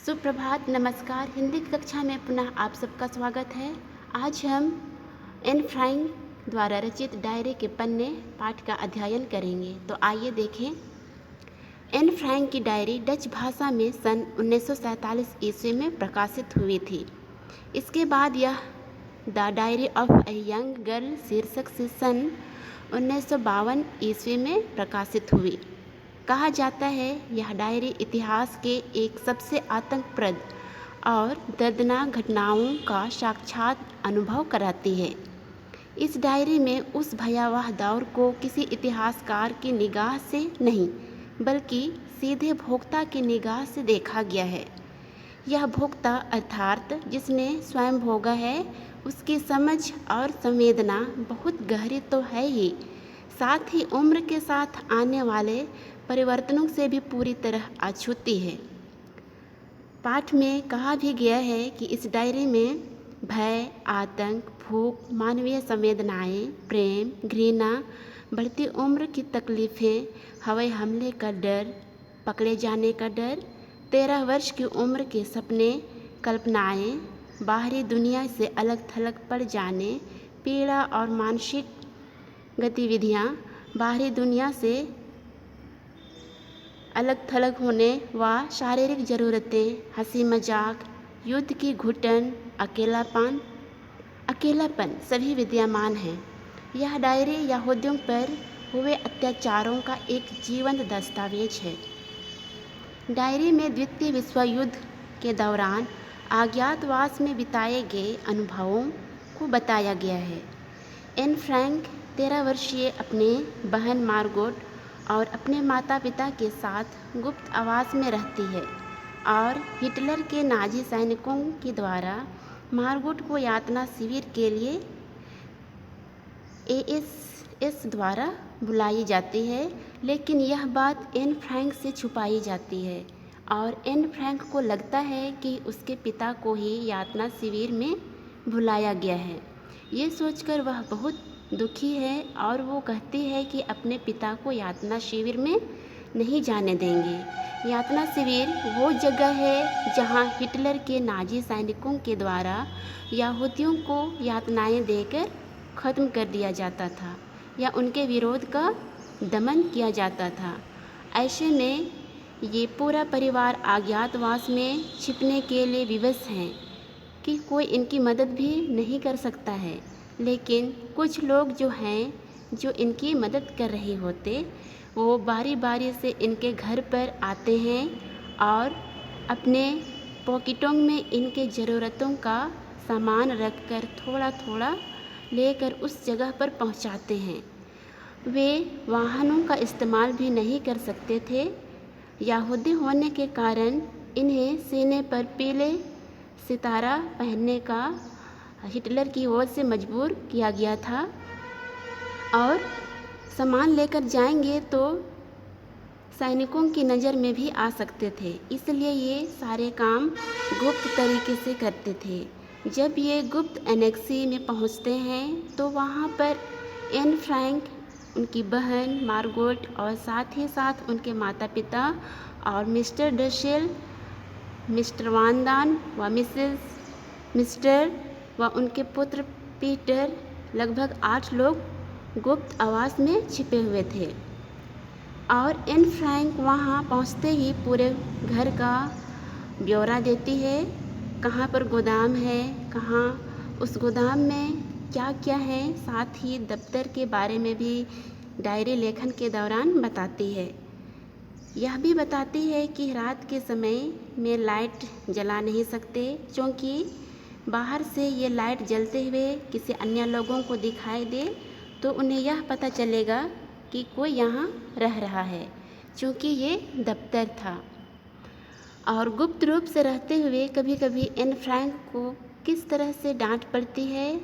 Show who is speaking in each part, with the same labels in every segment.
Speaker 1: सुप्रभात, नमस्कार। हिंदी की कक्षा में पुनः आप सबका स्वागत है। आज हम एन फ्रैंक द्वारा रचित डायरी के पन्ने पाठ का अध्ययन करेंगे। तो आइए देखें। एन फ्रैंक की डायरी डच भाषा में सन 1947 ईस्वी में प्रकाशित हुई थी। इसके बाद यह the diary of a young girl शीर्षक से सन 1952 ईस्वी में प्रकाशित हुई। कहा जाता है यह डायरी इतिहास के एक सबसे आतंकप्रद और दर्दनाक घटनाओं का साक्षात अनुभव कराती है। इस डायरी में उस भयावह दौर को किसी इतिहासकार की निगाह से नहीं बल्कि सीधे भोक्ता की निगाह से देखा गया है। यह भोक्ता अर्थात जिसने स्वयं भोगा है, उसकी समझ और संवेदना बहुत गहरी तो है ही, साथ ही उम्र के साथ आने वाले परिवर्तनों से भी पूरी तरह अछूती है। पाठ में कहा भी गया है कि इस डायरी में भय, आतंक, भूख, मानवीय संवेदनाएं, प्रेम, घृणा, बढ़ती उम्र की तकलीफ़ें, हवाई हमले का डर, पकड़े जाने का डर, 13 वर्ष की उम्र के सपने, कल्पनाएं, बाहरी दुनिया से अलग थलग पड़ जाने, पीड़ा और मानसिक गतिविधियां, बाहरी दुनिया से अलग थलग होने व शारीरिक ज़रूरतें, हंसी मजाक, युद्ध की घुटन, अकेलापन सभी विद्यमान हैं। यह डायरी यहूदियों पर हुए अत्याचारों का एक जीवंत दस्तावेज है। डायरी में द्वितीय विश्व युद्ध के दौरान अज्ञातवास में बिताए गए अनुभवों को बताया गया है। एन फ्रैंक 13 वर्षीय अपने बहन मार्गोट और अपने माता पिता के साथ गुप्त आवास में रहती है और हिटलर के नाजी सैनिकों के द्वारा मार्गोट को यातना शिविर के लिए एएसएस द्वारा बुलाई जाती है, लेकिन यह बात एन फ्रैंक से छुपाई जाती है और एन फ्रैंक को लगता है कि उसके पिता को ही यातना शिविर में बुलाया गया है। ये सोचकर वह बहुत दुखी है और वो कहती है कि अपने पिता को यातना शिविर में नहीं जाने देंगे। यातना शिविर वो जगह है जहां हिटलर के नाजी सैनिकों के द्वारा यहूदियों को यातनाएं देकर ख़त्म कर दिया जाता था या उनके विरोध का दमन किया जाता था। ऐसे में ये पूरा परिवार अज्ञातवास में छिपने के लिए विवश हैं कि कोई इनकी मदद भी नहीं कर सकता है। लेकिन कुछ लोग जो हैं जो इनकी मदद कर रहे होते, वो बारी बारी से इनके घर पर आते हैं और अपने पॉकेटों में इनके ज़रूरतों का सामान रखकर थोड़ा थोड़ा लेकर उस जगह पर पहुंचाते हैं। वे वाहनों का इस्तेमाल भी नहीं कर सकते थे। यहूदी होने के कारण इन्हें सीने पर पीले सितारा पहनने का हिटलर की ओर से मजबूर किया गया था और सामान लेकर जाएंगे तो सैनिकों की नज़र में भी आ सकते थे, इसलिए ये सारे काम गुप्त तरीके से करते थे। जब ये गुप्त एनेक्सी में पहुंचते हैं तो वहाँ पर एन फ्रैंक, उनकी बहन मार्गोट और साथ ही साथ उनके माता पिता और मिस्टर डशेल, मिस्टर वानदान व मिस्टर व उनके पुत्र पीटर, लगभग 8 लोग गुप्त आवास में छिपे हुए थे। और एन फ्रैंक वहाँ पहुँचते ही पूरे घर का ब्यौरा देती है, कहाँ पर गोदाम है, कहाँ उस गोदाम में क्या क्या है, साथ ही दफ्तर के बारे में भी डायरी लेखन के दौरान बताती है। यह भी बताती है कि रात के समय में लाइट जला नहीं सकते, क्योंकि बाहर से ये लाइट जलते हुए किसी अन्य लोगों को दिखाई दे तो उन्हें यह पता चलेगा कि कोई यहाँ रह रहा है, क्योंकि ये दफ्तर था। और गुप्त रूप से रहते हुए कभी कभी एन फ्रैंक को किस तरह से डांट पड़ती है।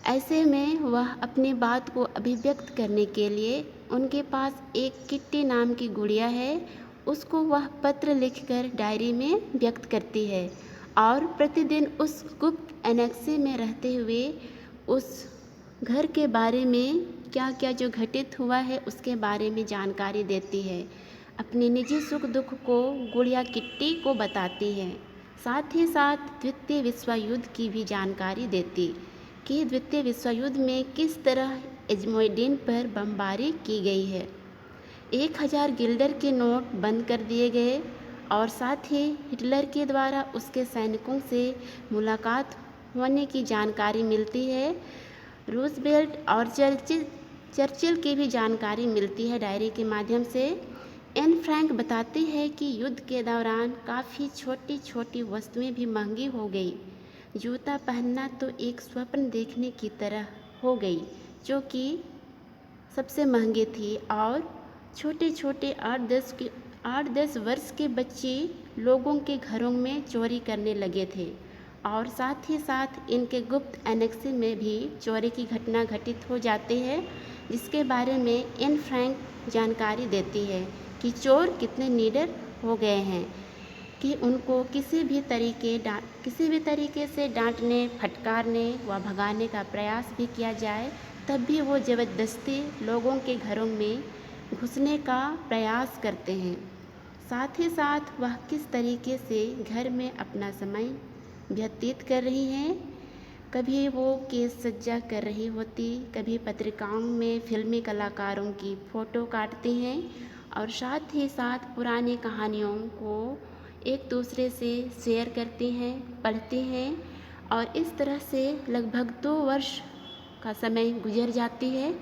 Speaker 1: ऐसे में वह अपनी बात को अभिव्यक्त करने के लिए उनके पास एक किट्टी नाम की गुड़िया है, उसको वह पत्र लिखकर डायरी में व्यक्त करती है और प्रतिदिन उस गुप्त एनेक्सी में रहते हुए उस घर के बारे में क्या क्या जो घटित हुआ है उसके बारे में जानकारी देती है। अपने निजी सुख दुख को गुड़िया किट्टी को बताती है। साथ ही साथ द्वितीय विश्व युद्ध की भी जानकारी देती कि द्वितीय विश्व युद्ध में किस तरह एजमोइडिन पर बमबारी की गई है। 1000 गिल्डर के नोट बंद कर दिए गए और साथ ही हिटलर के द्वारा उसके सैनिकों से मुलाकात होने की जानकारी मिलती है। रूजवेल्ट और चर्चिल की भी जानकारी मिलती है डायरी के माध्यम से। एन फ्रैंक बताती है कि युद्ध के दौरान काफ़ी छोटी छोटी वस्तुएं भी महंगी हो गई। जूता पहनना तो एक स्वप्न देखने की तरह हो गई, जो कि सबसे महंगी थी, और छोटे छोटे 8-10 वर्ष के बच्चे लोगों के घरों में चोरी करने लगे थे और साथ ही साथ इनके गुप्त एनेक्सी में भी चोरी की घटना घटित हो जाती है, जिसके बारे में एन फ्रैंक जानकारी देती है कि चोर कितने निडर हो गए हैं कि उनको किसी भी तरीके से डांटने, फटकारने व भगाने का प्रयास भी किया जाए, तब भी वो ज़बरदस्ती लोगों के घरों में घुसने का प्रयास करते हैं। साथ ही साथ वह किस तरीके से घर में अपना समय व्यतीत कर रही हैं। कभी वो केस सज्जा कर रही होती, कभी पत्रिकाओं में फिल्मी कलाकारों की फ़ोटो काटती हैं और साथ ही साथ पुरानी कहानियों को एक दूसरे से शेयर करती हैं, पढ़ती हैं और इस तरह से लगभग 2 वर्ष का समय गुजर जाती है।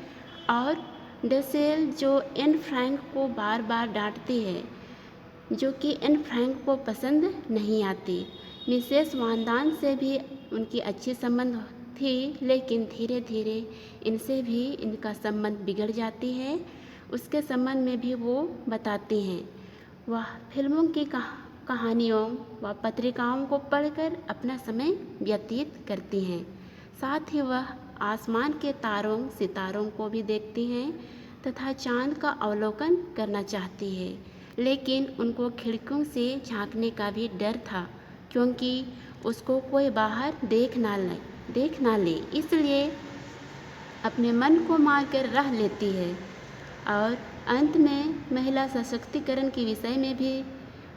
Speaker 1: और डसेल जो एन फ्रैंक को बार बार डांटती है, जो कि एन फ्रैंक को पसंद नहीं आती। मिसेस वांदान से भी उनकी अच्छी संबंध थी, लेकिन धीरे धीरे इनसे भी इनका संबंध बिगड़ जाती है। उसके संबंध में भी वो बताती हैं। वह फिल्मों की कहानियों व पत्रिकाओं को पढ़कर अपना समय व्यतीत करती हैं। साथ ही वह आसमान के तारों सितारों को भी देखती हैं तथा चांद का अवलोकन करना चाहती है, लेकिन उनको खिड़कियों से झांकने का भी डर था, क्योंकि उसको कोई बाहर देख ना ले, इसलिए अपने मन को मारकर रह लेती है। और अंत में महिला सशक्तिकरण के विषय में भी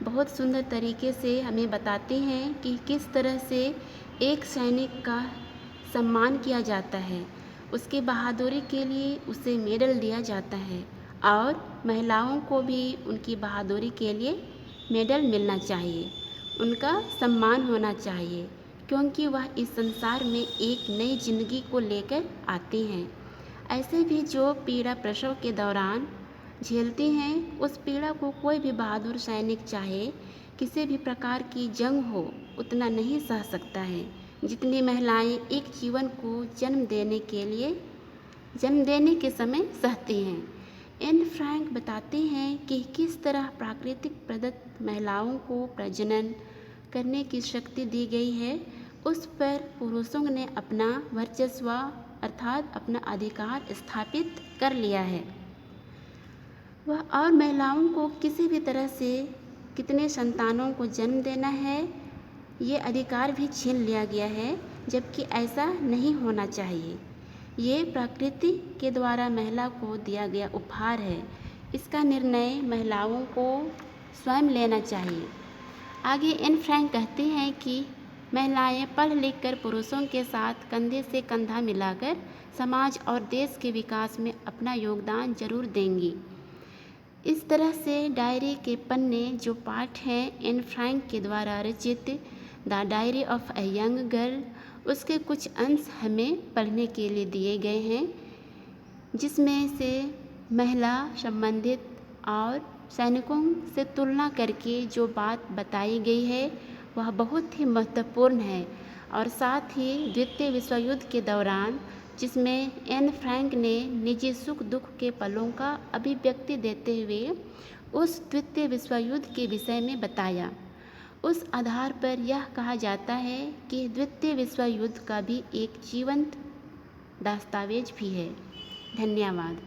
Speaker 1: बहुत सुंदर तरीके से हमें बताती हैं कि किस तरह से एक सैनिक का सम्मान किया जाता है, उसकी बहादुरी के लिए उसे मेडल दिया जाता है और महिलाओं को भी उनकी बहादुरी के लिए मेडल मिलना चाहिए, उनका सम्मान होना चाहिए, क्योंकि वह इस संसार में एक नई जिंदगी को लेकर आती हैं। ऐसे भी जो पीड़ा प्रसव के दौरान झेलती हैं, उस पीड़ा को कोई भी बहादुर सैनिक चाहे किसी भी प्रकार की जंग हो उतना नहीं सह सकता है जितनी महिलाएं एक जीवन को जन्म देने के समय सहती हैं। एन फ्रैंक बताते हैं कि किस तरह प्राकृतिक प्रदत्त महिलाओं को प्रजनन करने की शक्ति दी गई है, उस पर पुरुषों ने अपना वर्चस्व अर्थात अपना अधिकार स्थापित कर लिया है। वह और महिलाओं को किसी भी तरह से कितने संतानों को जन्म देना है, ये अधिकार भी छीन लिया गया है, जबकि ऐसा नहीं होना चाहिए। ये प्रकृति के द्वारा महिला को दिया गया उपहार है, इसका निर्णय महिलाओं को स्वयं लेना चाहिए। आगे एन फ्रैंक कहती हैं कि महिलाएं पढ़ लिख कर पुरुषों के साथ कंधे से कंधा मिलाकर समाज और देश के विकास में अपना योगदान जरूर देंगी। इस तरह से डायरी के पन्ने जो पाठ हैं एन फ्रैंक के द्वारा रचित the diary of a young girl, उसके कुछ अंश हमें पढ़ने के लिए दिए गए हैं, जिसमें से महिला संबंधित और सैनिकों से तुलना करके जो बात बताई गई है वह बहुत ही महत्वपूर्ण है। और साथ ही द्वितीय विश्व युद्ध के दौरान जिसमें एन फ्रैंक ने निजी सुख दुख के पलों का अभिव्यक्ति देते हुए उस द्वितीय विश्व युद्ध के विषय में बताया, उस आधार पर यह कहा जाता है कि द्वितीय विश्व युद्ध का भी एक जीवंत दस्तावेज भी है। धन्यवाद।